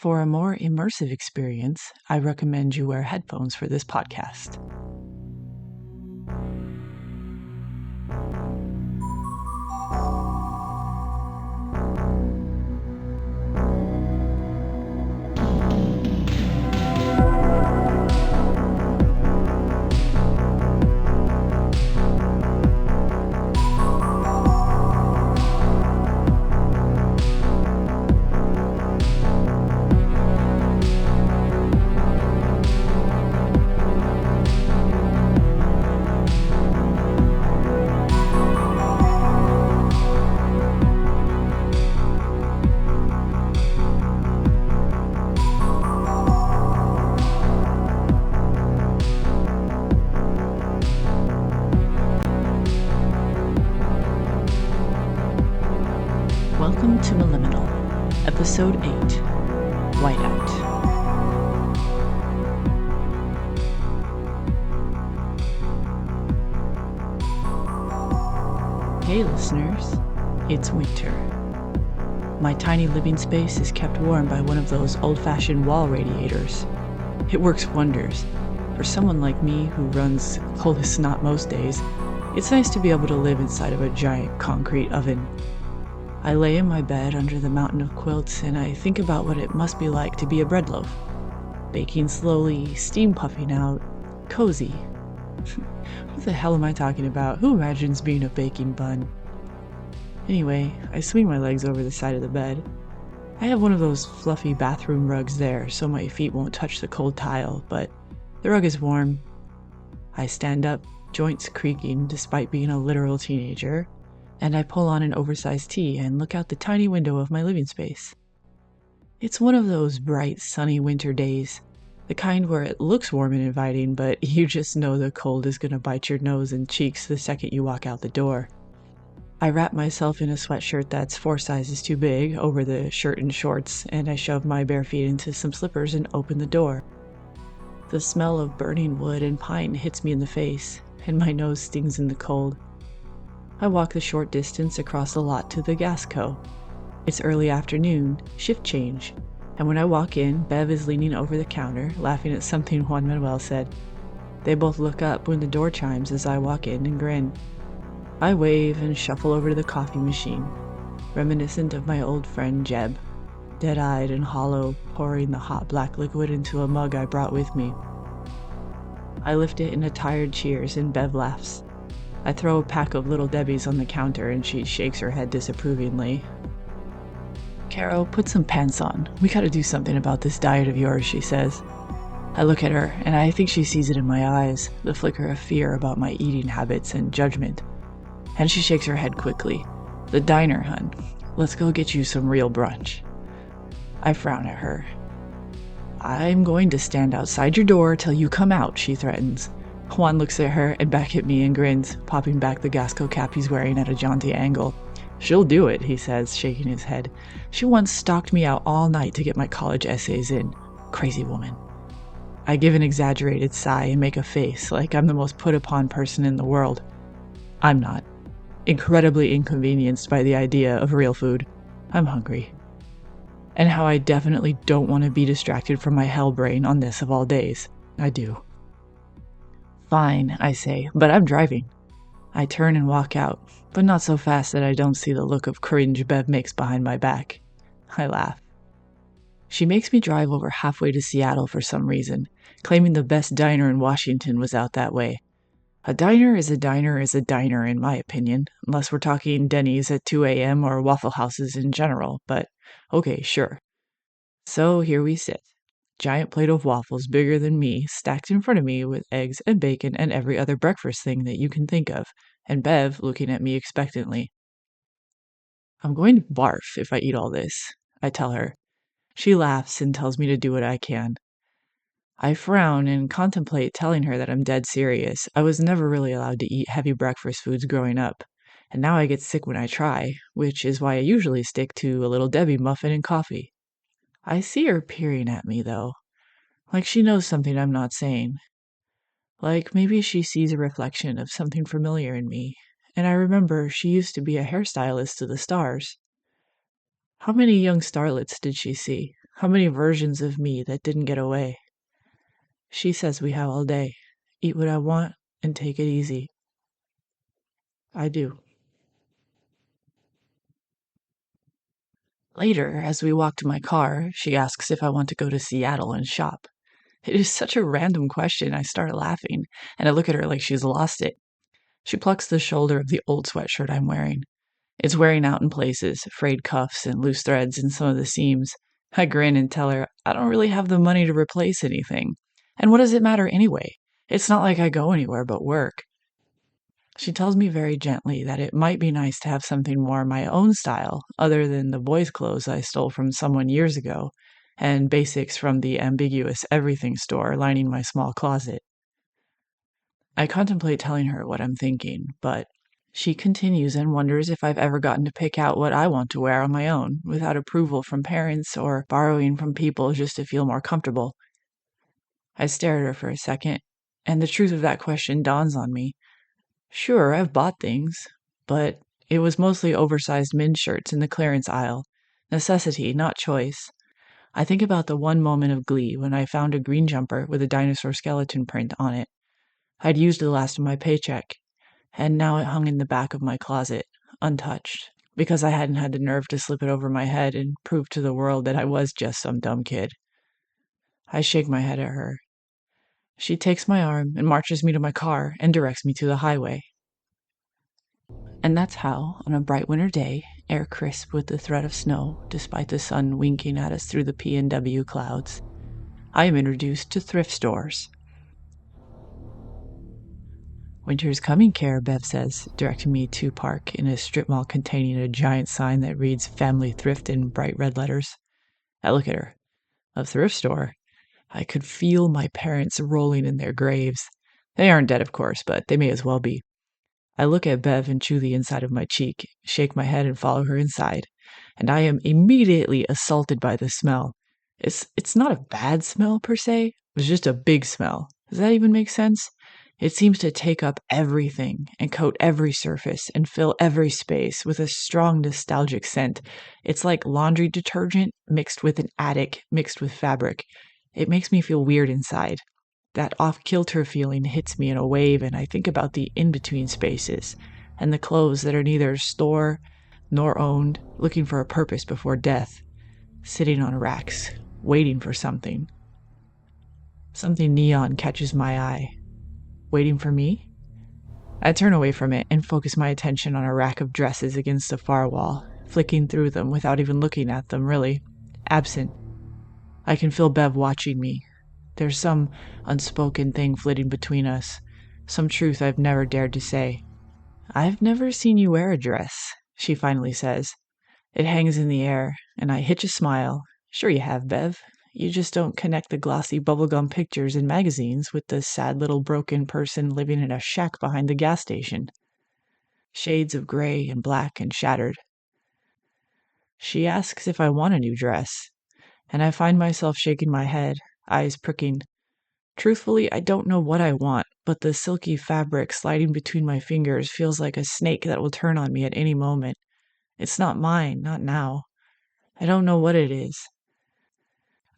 For a more immersive experience, I recommend you wear headphones for this podcast. Welcome to Mil-Liminal, Episode 8, Whiteout. Hey listeners, it's winter. My tiny living space is kept warm by one of those old-fashioned wall radiators. It works wonders. For someone like me who runs cold as snot most days, it's nice to be able to live inside of a giant concrete oven. I lay in my bed under the mountain of quilts and I think about what it must be like to be a bread loaf. Baking slowly, steam puffing out, cozy. What the hell am I talking about? Who imagines being a baking bun? Anyway, I swing my legs over the side of the bed. I have one of those fluffy bathroom rugs there so my feet won't touch the cold tile, but the rug is warm. I stand up, joints creaking despite being a literal teenager, and I pull on an oversized tee and look out the tiny window of my living space. It's one of those bright, sunny winter days, the kind where it looks warm and inviting, but you just know the cold is going to bite your nose and cheeks the second you walk out the door. I wrap myself in a sweatshirt that's 4 sizes too big over the shirt and shorts, and I shove my bare feet into some slippers and open the door. The smell of burning wood and pine hits me in the face, and my nose stings in the cold. I walk the short distance across the lot to the gas co. It's early afternoon, shift change, and when I walk in, Bev is leaning over the counter, laughing at something Juan Manuel said. They both look up when the door chimes as I walk in and grin. I wave and shuffle over to the coffee machine, reminiscent of my old friend Jeb, dead-eyed and hollow, pouring the hot black liquid into a mug I brought with me. I lift it in a tired cheers and Bev laughs. I throw a pack of Little Debbies on the counter and she shakes her head disapprovingly. Caro, put some pants on. We gotta do something about this diet of yours, she says. I look at her and I think she sees it in my eyes, the flicker of fear about my eating habits and judgment. And she shakes her head quickly. The diner, hun. Let's go get you some real brunch. I frown at her. I'm going to stand outside your door till you come out, she threatens. Juan looks at her and back at me and grins, popping back the Gasco cap he's wearing at a jaunty angle. She'll do it, he says, shaking his head. She once stalked me out all night to get my college essays in. Crazy woman. I give an exaggerated sigh and make a face like I'm the most put-upon person in the world. I'm not. Incredibly inconvenienced by the idea of real food. I'm hungry. And how I definitely don't want to be distracted from my hell brain on this of all days. I do. Fine, I say, but I'm driving. I turn and walk out, but not so fast that I don't see the look of cringe Bev makes behind my back. I laugh. She makes me drive over halfway to Seattle for some reason, claiming the best diner in Washington was out that way. A diner is a diner is a diner, in my opinion, unless we're talking Denny's at 2 a.m. or Waffle Houses in general, but okay, sure. So here we sit. Giant plate of waffles bigger than me stacked in front of me with eggs and bacon and every other breakfast thing that you can think of, and Bev looking at me expectantly. I'm going to barf if I eat all this, I tell her. She laughs and tells me to do what I can. I frown and contemplate telling her that I'm dead serious. I was never really allowed to eat heavy breakfast foods growing up, and now I get sick when I try, which is why I usually stick to a Little Debbie muffin and coffee. I see her peering at me, though, like she knows something I'm not saying. Like maybe she sees a reflection of something familiar in me, and I remember she used to be a hairstylist to the stars. How many young starlets did she see? How many versions of me that didn't get away? She says we have all day. Eat what I want and take it easy. I do. Later, as we walk to my car, she asks if I want to go to Seattle and shop. It is such a random question, I start laughing, and I look at her like she's lost it. She plucks the shoulder of the old sweatshirt I'm wearing. It's wearing out in places, frayed cuffs and loose threads in some of the seams. I grin and tell her I don't really have the money to replace anything. And what does it matter anyway? It's not like I go anywhere but work. She tells me very gently that it might be nice to have something more my own style, other than the boys' clothes I stole from someone years ago, and basics from the ambiguous everything store lining my small closet. I contemplate telling her what I'm thinking, but she continues and wonders if I've ever gotten to pick out what I want to wear on my own, without approval from parents or borrowing from people just to feel more comfortable. I stare at her for a second, and the truth of that question dawns on me. Sure, I've bought things, but it was mostly oversized men's shirts in the clearance aisle. Necessity, not choice. I think about the one moment of glee when I found a green jumper with a dinosaur skeleton print on it. I'd used the last of my paycheck, and now it hung in the back of my closet, untouched, because I hadn't had the nerve to slip it over my head and prove to the world that I was just some dumb kid. I shake my head at her. She takes my arm and marches me to my car and directs me to the highway. And that's how, on a bright winter day, air crisp with the threat of snow, despite the sun winking at us through the P&W clouds, I am introduced to thrift stores. Winter's coming, Care, Bev says, directing me to park in a strip mall containing a giant sign that reads Family Thrift in bright red letters. I look at her. A thrift store? I could feel my parents rolling in their graves. They aren't dead, of course, but they may as well be. I look at Bev and chew the inside of my cheek, shake my head and follow her inside, and I am immediately assaulted by the smell. It's not a bad smell per se, it's just a big smell. Does that even make sense? It seems to take up everything and coat every surface and fill every space with a strong nostalgic scent. It's like laundry detergent mixed with an attic mixed with fabric. It makes me feel weird inside. That off-kilter feeling hits me in a wave, and I think about the in-between spaces and the clothes that are neither store nor owned, looking for a purpose before death, sitting on racks, waiting for something. Something neon catches my eye. Waiting for me? I turn away from it and focus my attention on a rack of dresses against the far wall, flicking through them without even looking at them, really. Absent. I can feel Bev watching me. There's some unspoken thing flitting between us, some truth I've never dared to say. I've never seen you wear a dress, she finally says. It hangs in the air, and I hitch a smile. Sure you have, Bev. You just don't connect the glossy bubblegum pictures in magazines with the sad little broken person living in a shack behind the gas station. Shades of gray and black and shattered. She asks if I want a new dress, and I find myself shaking my head, eyes pricking. Truthfully, I don't know what I want, but the silky fabric sliding between my fingers feels like a snake that will turn on me at any moment. It's not mine, not now. I don't know what it is.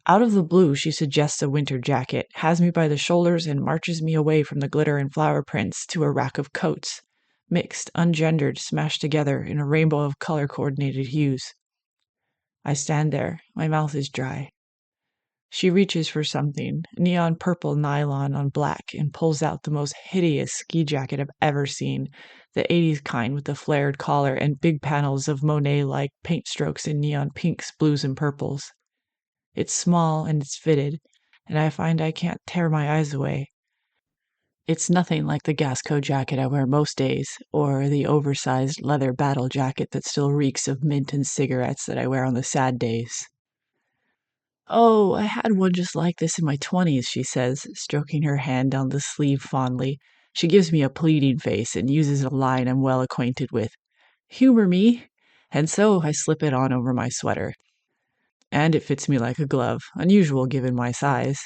Out of the blue, she suggests a winter jacket, has me by the shoulders, and marches me away from the glitter and flower prints to a rack of coats, mixed, ungendered, smashed together in a rainbow of color-coordinated hues. I stand there. My mouth is dry. She reaches for something, neon purple nylon on black, and pulls out the most hideous ski jacket I've ever seen, the 80s kind with the flared collar and big panels of Monet-like paint strokes in neon pinks, blues, and purples. It's small and it's fitted, and I find I can't tear my eyes away. It's nothing like the gas coat jacket I wear most days, or the oversized leather battle jacket that still reeks of mint and cigarettes that I wear on the sad days. Oh, I had one just like this in my 20s, she says, stroking her hand down the sleeve fondly. She gives me a pleading face and uses a line I'm well acquainted with. Humor me. And so I slip it on over my sweater. And it fits me like a glove, unusual given my size.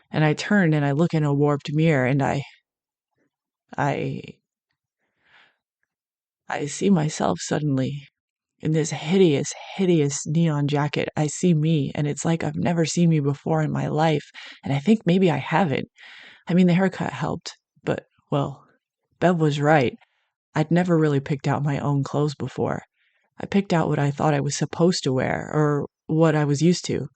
And I turn and I look in a warped mirror and I see myself suddenly In this hideous, hideous neon jacket, I see me, and it's like I've never seen me before in my life, and I think maybe I haven't. I mean, the haircut helped, but, well, Bev was right. I'd never really picked out my own clothes before. I picked out what I thought I was supposed to wear, or what I was used to.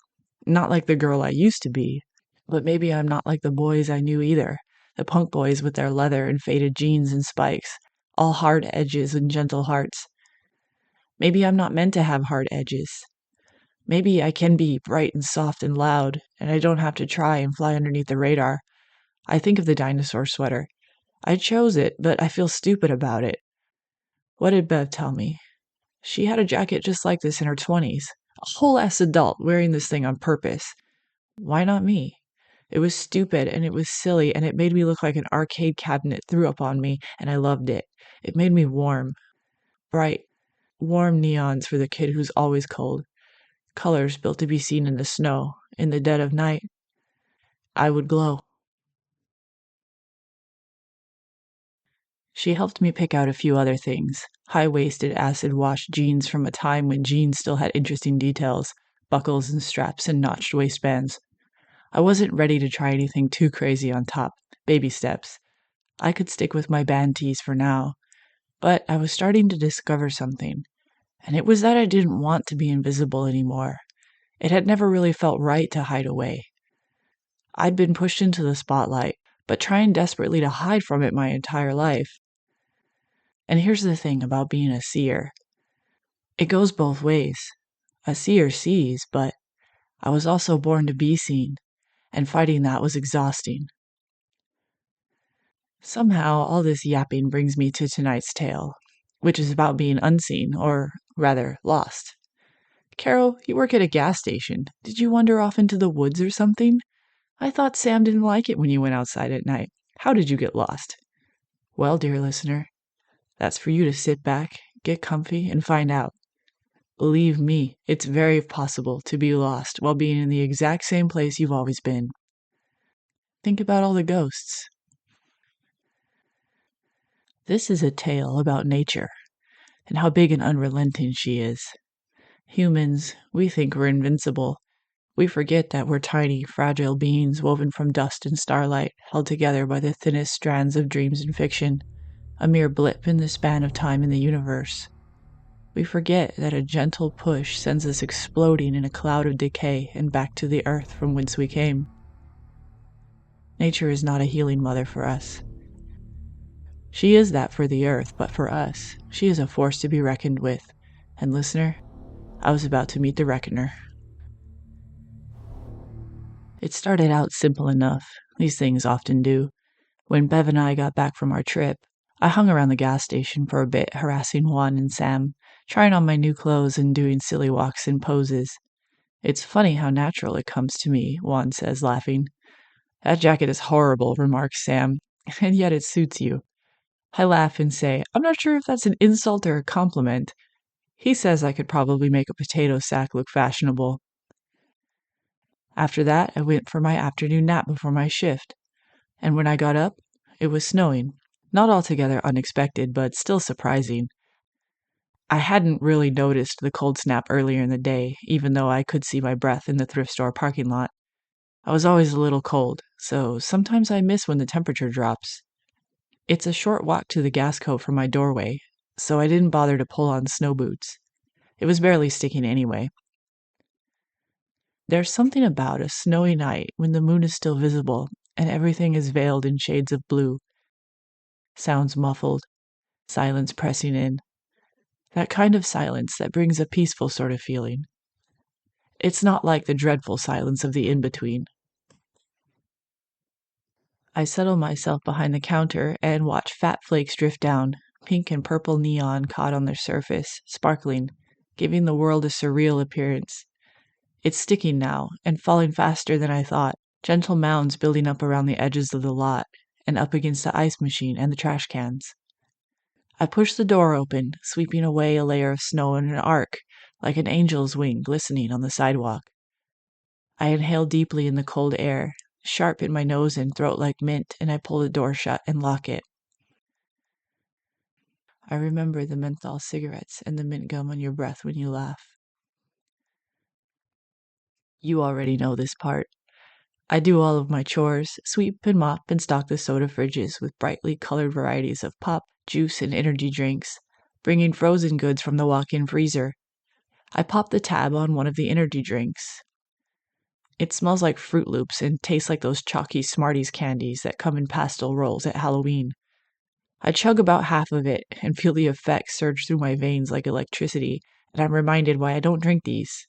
Not like the girl I used to be, but maybe I'm not like the boys I knew either. The punk boys with their leather and faded jeans and spikes, all hard edges and gentle hearts. Maybe I'm not meant to have hard edges. Maybe I can be bright and soft and loud, and I don't have to try and fly underneath the radar. I think of the dinosaur sweater. I chose it, but I feel stupid about it. What did Bev tell me? She had a jacket just like this in her 20s. A whole ass adult wearing this thing on purpose. Why not me? It was stupid and it was silly and it made me look like an arcade cabinet threw up on me, and I loved it. It made me warm. Bright, warm neons for the kid who's always cold. Colors built to be seen in the snow, in the dead of night. I would glow. She helped me pick out a few other things. High-waisted, acid-washed jeans from a time when jeans still had interesting details, buckles and straps and notched waistbands. I wasn't ready to try anything too crazy on top. Baby steps. I could stick with my band tees for now. But I was starting to discover something. And it was that I didn't want to be invisible anymore. It had never really felt right to hide away. I'd been pushed into the spotlight, but trying desperately to hide from it my entire life. And here's the thing about being a seer. It goes both ways. A seer sees, but I was also born to be seen, and fighting that was exhausting. Somehow, all this yapping brings me to tonight's tale, which is about being unseen, or rather, lost. Caro, you work at a gas station. Did you wander off into the woods or something? I thought Sam didn't like it when you went outside at night. How did you get lost? Well, dear listener, that's for you to sit back, get comfy, and find out. Believe me, it's very possible to be lost while being in the exact same place you've always been. Think about all the ghosts. This is a tale about nature, and how big and unrelenting she is. Humans, we think we're invincible. We forget that we're tiny, fragile beings woven from dust and starlight, held together by the thinnest strands of dreams and fiction, a mere blip in the span of time in the universe. We forget that a gentle push sends us exploding in a cloud of decay and back to the earth from whence we came. Nature is not a healing mother for us. She is that for the earth, but for us, she is a force to be reckoned with. And listener, I was about to meet the reckoner. It started out simple enough. These things often do. When Bev and I got back from our trip, I hung around the gas station for a bit, harassing Juan and Sam, trying on my new clothes and doing silly walks and poses. It's funny how natural it comes to me, Juan says, laughing. That jacket is horrible, remarks Sam, and yet it suits you. I laugh and say, I'm not sure if that's an insult or a compliment. He says I could probably make a potato sack look fashionable. After that, I went for my afternoon nap before my shift, and when I got up, it was snowing. Not altogether unexpected, but still surprising. I hadn't really noticed the cold snap earlier in the day, even though I could see my breath in the thrift store parking lot. I was always a little cold, so sometimes I miss when the temperature drops. It's a short walk to the gas coat from my doorway, so I didn't bother to pull on snow boots. It was barely sticking anyway. There's something about a snowy night when the moon is still visible and everything is veiled in shades of blue. Sounds muffled, silence pressing in. That kind of silence that brings a peaceful sort of feeling. It's not like the dreadful silence of the in-between. I settle myself behind the counter and watch fat flakes drift down, pink and purple neon caught on their surface, sparkling, giving the world a surreal appearance. It's sticking now, and falling faster than I thought, gentle mounds building up around the edges of the lot, and up against the ice machine and the trash cans. I push the door open, sweeping away a layer of snow in an arc, like an angel's wing glistening on the sidewalk. I inhale deeply in the cold air, sharp in my nose and throat like mint, and I pull the door shut and lock it. I remember the menthol cigarettes and the mint gum on your breath when you laugh. You already know this part. I do all of my chores, sweep and mop and stock the soda fridges with brightly colored varieties of pop, juice, and energy drinks, bringing frozen goods from the walk-in freezer. I pop the tab on one of the energy drinks. It smells like Fruit Loops and tastes like those chalky Smarties candies that come in pastel rolls at Halloween. I chug about half of it and feel the effects surge through my veins like electricity, and I'm reminded why I don't drink these.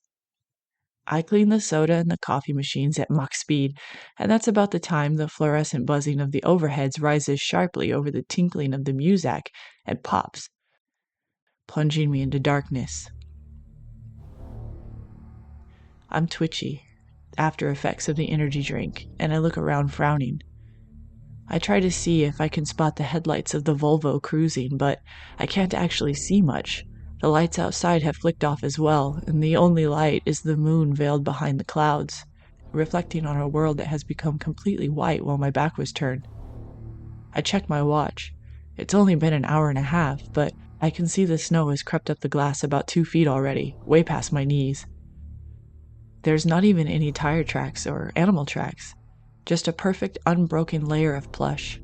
I clean the soda and the coffee machines at Mach speed, and that's about the time the fluorescent buzzing of the overheads rises sharply over the tinkling of the muzak and pops, plunging me into darkness. I'm twitchy, after effects of the energy drink, and I look around frowning. I try to see if I can spot the headlights of the Volvo cruising, but I can't actually see much. The lights outside have flicked off as well, and the only light is the moon veiled behind the clouds, reflecting on a world that has become completely white while my back was turned. I check my watch. It's only been an hour and a half, but I can see the snow has crept up the glass about 2 feet already, way past my knees. There's not even any tire tracks or animal tracks, just a perfect unbroken layer of plush.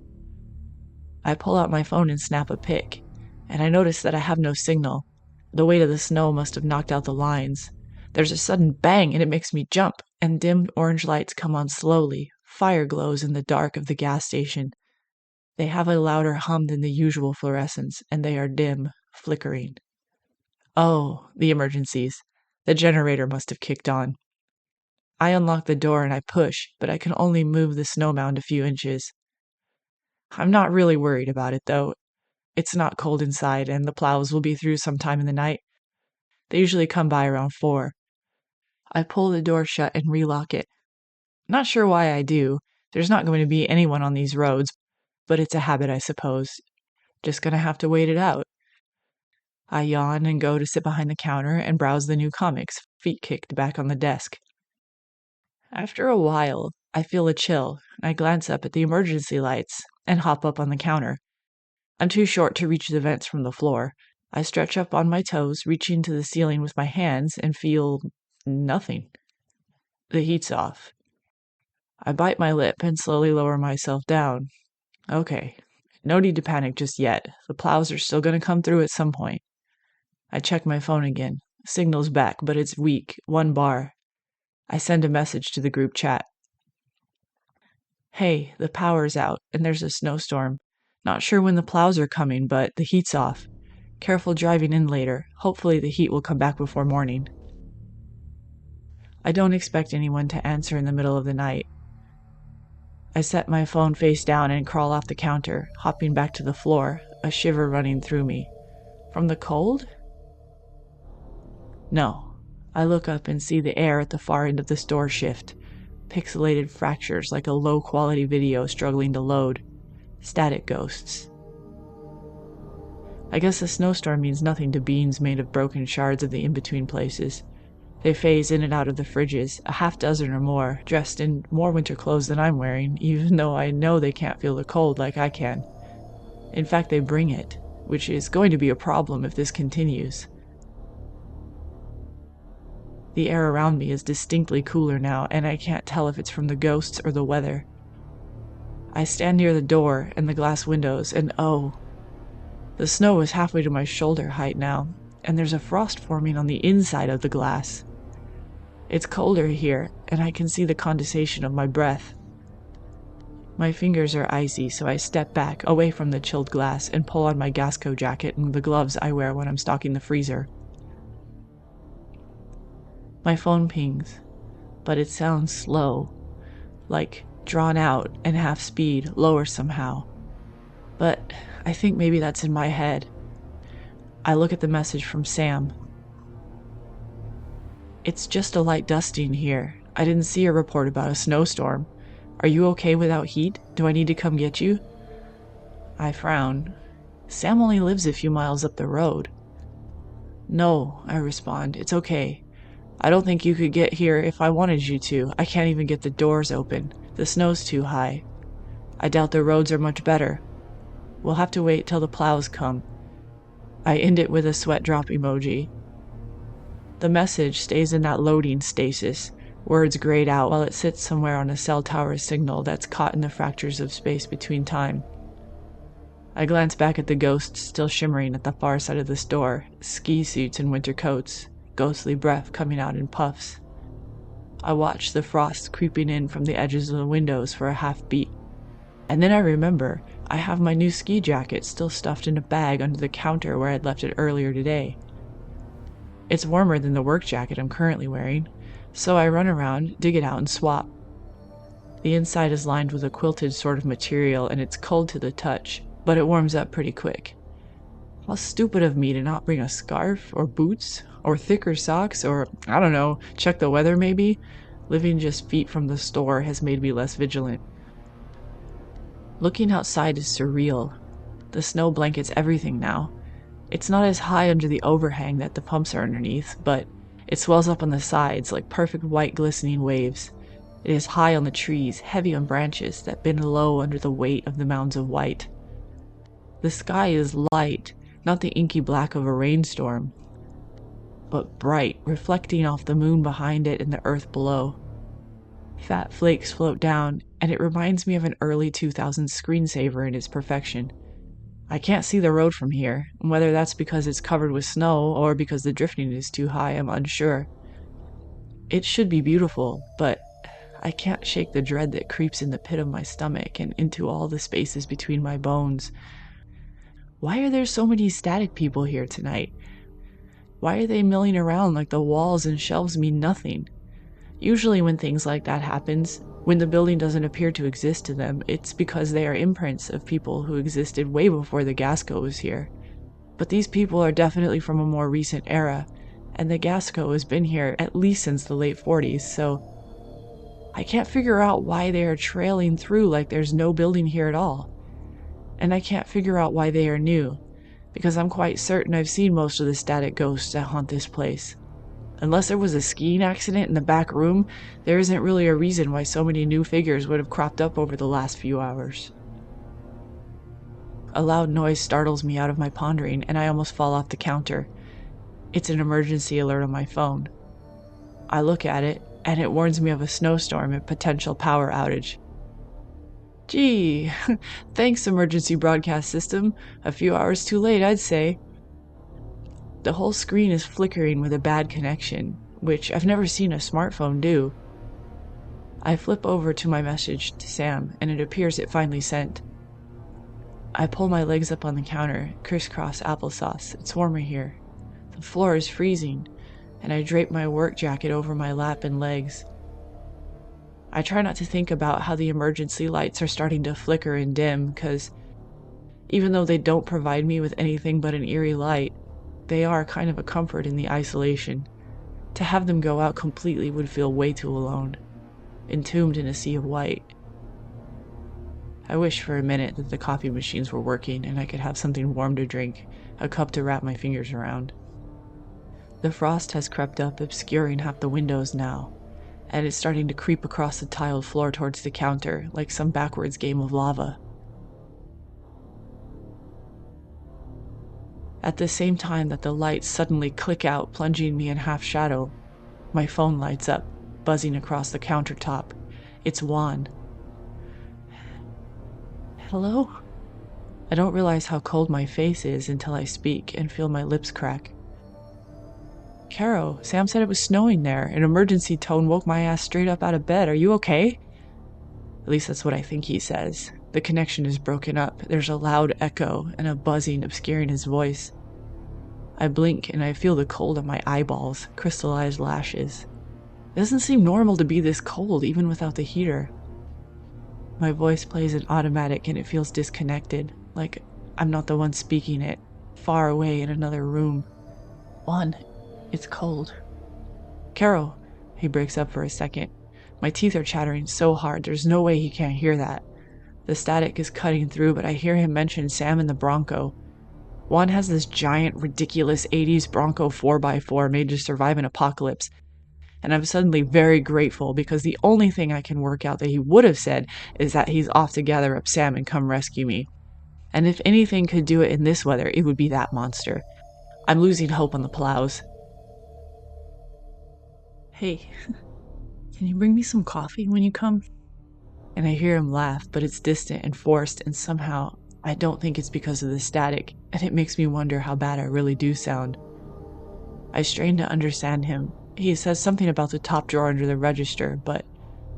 I pull out my phone and snap a pic, and I notice that I have no signal. The weight of the snow must have knocked out the lines. There's a sudden bang and it makes me jump, and dim orange lights come on slowly. Fire glows in the dark of the gas station. They have a louder hum than the usual fluorescents, and they are dim, flickering. Oh, the emergencies. The generator must have kicked on. I unlock the door and I push, but I can only move the snow mound a few inches. I'm not really worried about it, though. It's not cold inside, and the plows will be through sometime in the night. They usually come by around 4. I pull the door shut and relock it. Not sure why I do. There's not going to be anyone on these roads, but it's a habit, I suppose. Just gonna have to wait it out. I yawn and go to sit behind the counter and browse the new comics, feet kicked back on the desk. After a while, I feel a chill, and I glance up at the emergency lights and hop up on the counter. I'm too short to reach the vents from the floor. I stretch up on my toes, reaching to the ceiling with my hands, and feel nothing. The heat's off. I bite my lip and slowly lower myself down. Okay, no need to panic just yet. The plows are still going to come through at some point. I check my phone again. Signal's back, but it's weak, 1 bar. I send a message to the group chat. Hey, the power's out, and there's a snowstorm. Not sure when the plows are coming, but the heat's off. Careful driving in later. Hopefully the heat will come back before morning. I don't expect anyone to answer in the middle of the night. I set my phone face down and crawl off the counter, hopping back to the floor, a shiver running through me. From the cold? No. I look up and see the air at the far end of the store shift. Pixelated fractures like a low-quality video struggling to load. Static ghosts. I guess a snowstorm means nothing to beings made of broken shards of the in-between places. They phase in and out of the fridges, a half dozen or more, dressed in more winter clothes than I'm wearing, even though I know they can't feel the cold like I can. In fact, they bring it, which is going to be a problem if this continues. The air around me is distinctly cooler now, and I can't tell if it's from the ghosts or the weather. I stand near the door and the glass windows, and oh, the snow is halfway to my shoulder height now, and there's a frost forming on the inside of the glass. It's colder here, and I can see the condensation of my breath. My fingers are icy, so I step back, away from the chilled glass, and pull on my Gasco jacket and the gloves I wear when I'm stocking the freezer. My phone pings, but it sounds slow, like drawn out and half speed, lower somehow. But I think maybe that's in my head. I look at the message from Sam. It's just a light dusting here. I didn't see a report about a snowstorm. Are you okay without heat? Do I need to come get you? I frown. Sam only lives a few miles up the road. No, I respond. It's okay. I don't think you could get here if I wanted you to. I can't even get the doors open. The snow's too high. I doubt the roads are much better. We'll have to wait till the plows come. I end it with a sweat drop emoji. The message stays in that loading stasis, words grayed out while it sits somewhere on a cell tower signal that's caught in the fractures of space between time. I glance back at the ghosts still shimmering at the far side of the store, ski suits and winter coats, ghostly breath coming out in puffs. I watch the frost creeping in from the edges of the windows for a half beat. And then I remember I have my new ski jacket still stuffed in a bag under the counter where I'd left it earlier today. It's warmer than the work jacket I'm currently wearing, so I run around, dig it out, and swap. The inside is lined with a quilted sort of material and it's cold to the touch, but it warms up pretty quick. How stupid of me to not bring a scarf, or boots, or thicker socks, or, I don't know, check the weather maybe? Living just feet from the store has made me less vigilant. Looking outside is surreal. The snow blankets everything now. It's not as high under the overhang that the pumps are underneath, but it swells up on the sides like perfect white glistening waves. It is high on the trees, heavy on branches that bend low under the weight of the mounds of white. The sky is light, not the inky black of a rainstorm, but bright, reflecting off the moon behind it and the earth below. Fat flakes float down, and it reminds me of an early 2000s screensaver in its perfection. I can't see the road from here, and whether that's because it's covered with snow or because the drifting is too high, I'm unsure. It should be beautiful, but I can't shake the dread that creeps in the pit of my stomach and into all the spaces between my bones. Why are there so many static people here tonight? Why are they milling around like the walls and shelves mean nothing? Usually when things like that happens, when the building doesn't appear to exist to them, it's because they are imprints of people who existed way before the Gasco was here. But these people are definitely from a more recent era, and the Gasco has been here at least since the late 40s, so I can't figure out why they are trailing through like there's no building here at all. And I can't figure out why they are new, because I'm quite certain I've seen most of the static ghosts that haunt this place. Unless there was a skiing accident in the back room, there isn't really a reason why so many new figures would have cropped up over the last few hours. A loud noise startles me out of my pondering, and I almost fall off the counter. It's an emergency alert on my phone. I look at it, and it warns me of a snowstorm and potential power outage. Gee, thanks, emergency broadcast system. A few hours too late, I'd say. The whole screen is flickering with a bad connection, which I've never seen a smartphone do. I flip over to my message to Sam, and it appears it finally sent. I pull my legs up on the counter, crisscross applesauce. It's warmer here. The floor is freezing, and I drape my work jacket over my lap and legs. I try not to think about how the emergency lights are starting to flicker and dim, because even though they don't provide me with anything but an eerie light, they are kind of a comfort in the isolation. To have them go out completely would feel way too alone, entombed in a sea of white. I wish for a minute that the coffee machines were working and I could have something warm to drink, a cup to wrap my fingers around. The frost has crept up, obscuring half the windows now, and it's starting to creep across the tiled floor towards the counter like some backwards game of lava. At the same time that the lights suddenly click out, plunging me in half shadow, my phone lights up, buzzing across the countertop. It's Juan. Hello? I don't realize how cold my face is until I speak and feel my lips crack. Caro, Sam said it was snowing there. An emergency tone woke my ass straight up out of bed. Are you okay? At least that's what I think he says. The connection is broken up. There's a loud echo and a buzzing obscuring his voice. I blink and I feel the cold on my eyeballs, crystallized lashes. It doesn't seem normal to be this cold, even without the heater. My voice plays an automatic and it feels disconnected, like I'm not the one speaking it, far away in another room. Juan, it's cold. Caro, he breaks up for a second. My teeth are chattering so hard, there's no way he can't hear that. The static is cutting through, but I hear him mention Sam and the Bronco. Juan has this giant, ridiculous 80s Bronco 4x4 made to survive an apocalypse, and I'm suddenly very grateful because the only thing I can work out that he would have said is that he's off to gather up Sam and come rescue me. And if anything could do it in this weather, it would be that monster. I'm losing hope on the plows. Hey, can you bring me some coffee when you come? And I hear him laugh, but it's distant and forced, and somehow I don't think it's because of the static, and it makes me wonder how bad I really do sound. I strain to understand him. He says something about the top drawer under the register, but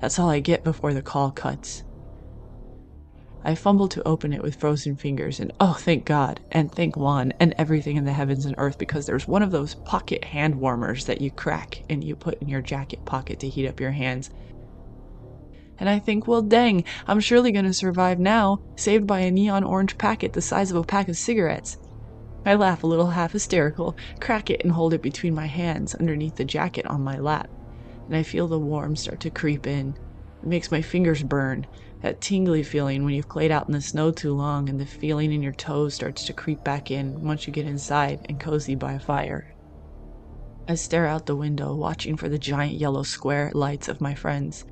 that's all I get before the call cuts. I fumble to open it with frozen fingers, and oh, thank God, and thank Juan, and everything in the heavens and earth, because there's one of those pocket hand warmers that you crack and you put in your jacket pocket to heat up your hands. And I think, well, dang, I'm surely going to survive now, saved by a neon orange packet the size of a pack of cigarettes. I laugh a little half hysterical, crack it, and hold it between my hands underneath the jacket on my lap. And I feel the warmth start to creep in. It makes my fingers burn, that tingly feeling when you've played out in the snow too long and the feeling in your toes starts to creep back in once you get inside and cozy by a fire. I stare out the window, watching for the giant yellow square lights of my friends.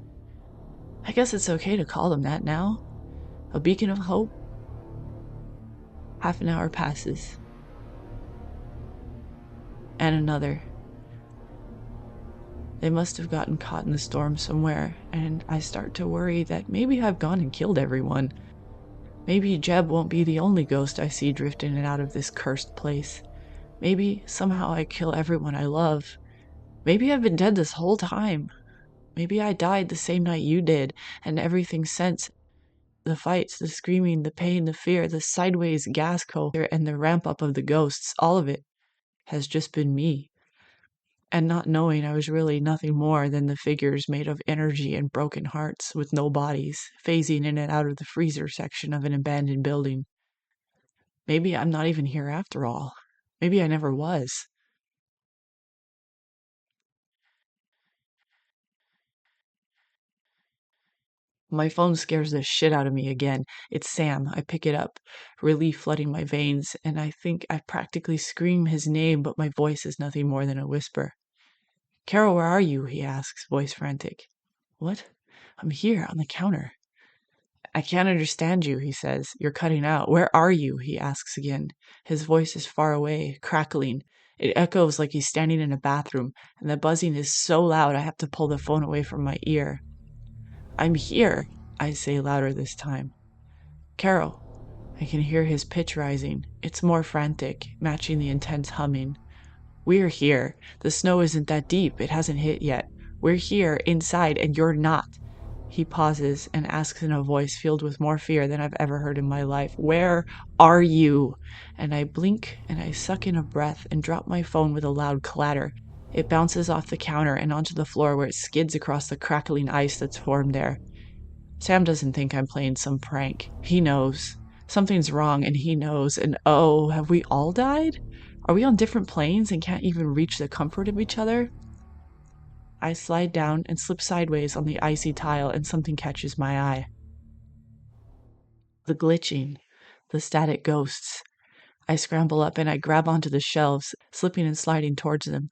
I guess it's okay to call them that now. A beacon of hope. Half an hour passes. And another. They must have gotten caught in the storm somewhere, and I start to worry that maybe I've gone and killed everyone. Maybe Jeb won't be the only ghost I see drifting in and out of this cursed place. Maybe somehow I kill everyone I love. Maybe I've been dead this whole time. Maybe I died the same night you did, and everything since, the fights, the screaming, the pain, the fear, the sideways gas coaster, and the ramp up of the ghosts, all of it has just been me. And not knowing I was really nothing more than the figures made of energy and broken hearts with no bodies, phasing in and out of the freezer section of an abandoned building. Maybe I'm not even here after all. Maybe I never was. My phone scares the shit out of me again. It's Sam. I pick it up, relief flooding my veins, and I think I practically scream his name, but my voice is nothing more than a whisper. Carol, where are you? He asks, voice frantic. What? I'm here, on the counter. I can't understand you, he says. You're cutting out. Where are you? He asks again. His voice is far away, crackling. It echoes like he's standing in a bathroom, and the buzzing is so loud I have to pull the phone away from my ear. I'm here, I say louder this time. Carol. I can hear his pitch rising. It's more frantic, matching the intense humming. We're here. The snow isn't that deep. It hasn't hit yet. We're here, inside, and you're not. He pauses and asks in a voice filled with more fear than I've ever heard in my life, Where are you? And I blink and I suck in a breath and drop my phone with a loud clatter. It bounces off the counter and onto the floor where it skids across the crackling ice that's formed there. Sam doesn't think I'm playing some prank. He knows. Something's wrong and he knows. And oh, have we all died? Are we on different planes and can't even reach the comfort of each other? I slide down and slip sideways on the icy tile and something catches my eye. The glitching. The static ghosts. I scramble up and I grab onto the shelves, slipping and sliding towards them.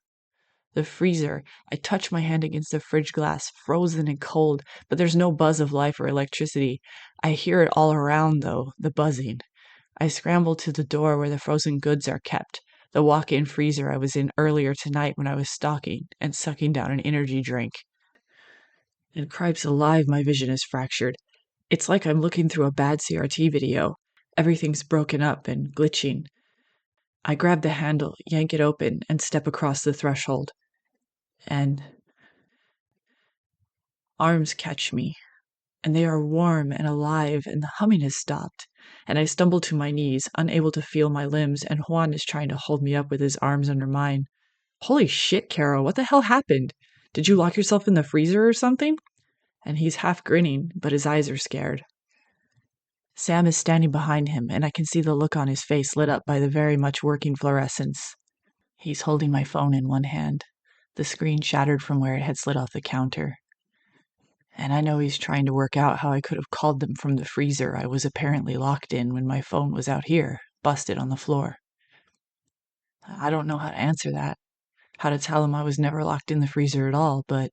The freezer. I touch my hand against the fridge glass, frozen and cold, but there's no buzz of life or electricity. I hear it all around, though, the buzzing. I scramble to the door where the frozen goods are kept, the walk-in freezer I was in earlier tonight when I was stalking and sucking down an energy drink. And cripes alive, my vision is fractured. It's like I'm looking through a bad CRT video. Everything's broken up and glitching. I grab the handle, yank it open, and step across the threshold. And arms catch me, and they are warm and alive, and the humming has stopped, and I stumble to my knees, unable to feel my limbs, and Juan is trying to hold me up with his arms under mine. Holy shit, Caro, what the hell happened? Did you lock yourself in the freezer or something? And he's half grinning, but his eyes are scared. Sam is standing behind him, and I can see the look on his face lit up by the very much working fluorescence. He's holding my phone in one hand, the screen shattered from where it had slid off the counter. And I know he's trying to work out how I could have called them from the freezer I was apparently locked in when my phone was out here, busted on the floor. I don't know how to answer that, how to tell him I was never locked in the freezer at all, but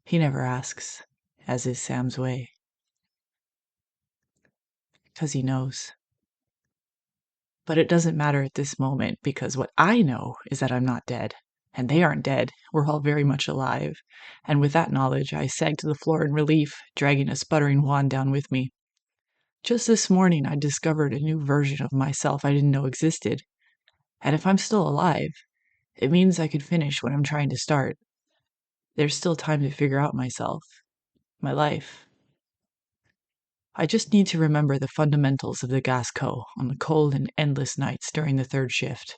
he never asks, as is Sam's way. 'Cause he knows. But it doesn't matter at this moment because what I know is that I'm not dead. And they aren't dead. We're all very much alive. And with that knowledge, I sank to the floor in relief, dragging a sputtering wand down with me. Just this morning, I discovered a new version of myself I didn't know existed. And if I'm still alive, it means I could finish what I'm trying to start. There's still time to figure out myself, my life. I just need to remember the fundamentals of the Gasco on the cold and endless nights during the third shift.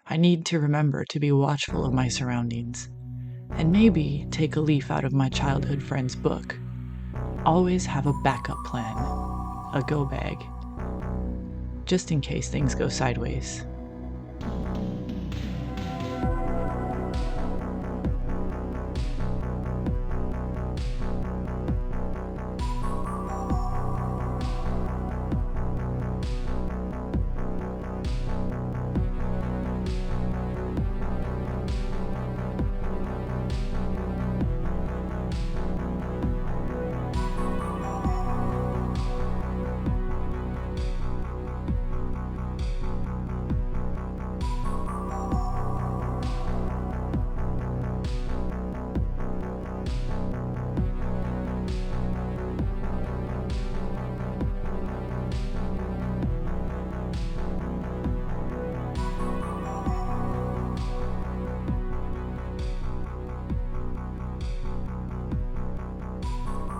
I need to remember to be watchful of my surroundings, and maybe take a leaf out of my childhood friend's book. Always have a backup plan, a go bag, just in case things go sideways.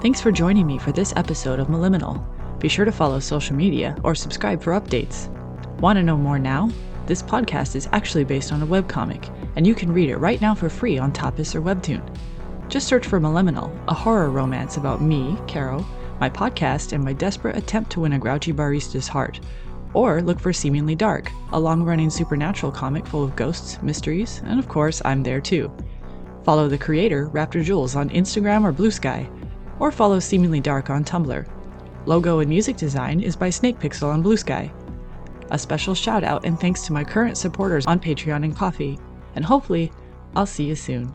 Thanks for joining me for this episode of Mil-Liminal. Be sure to follow social media or subscribe for updates. Want to know more now? This podcast is actually based on a webcomic, and you can read it right now for free on Tapas or Webtoon. Just search for Mil-Liminal, a horror romance about me, Caro, my podcast, and my desperate attempt to win a grouchy barista's heart. Or look for Seemingly Dark, a long-running supernatural comic full of ghosts, mysteries, and of course, I'm there too. Follow the creator, Raptor Jules, on Instagram or Blue Sky, or follow Seemingly Dark on Tumblr. Logo and music design is by Snake Pixel on Blue Sky. A special shout out and thanks to my current supporters on Patreon and Ko-fi. And hopefully, I'll see you soon.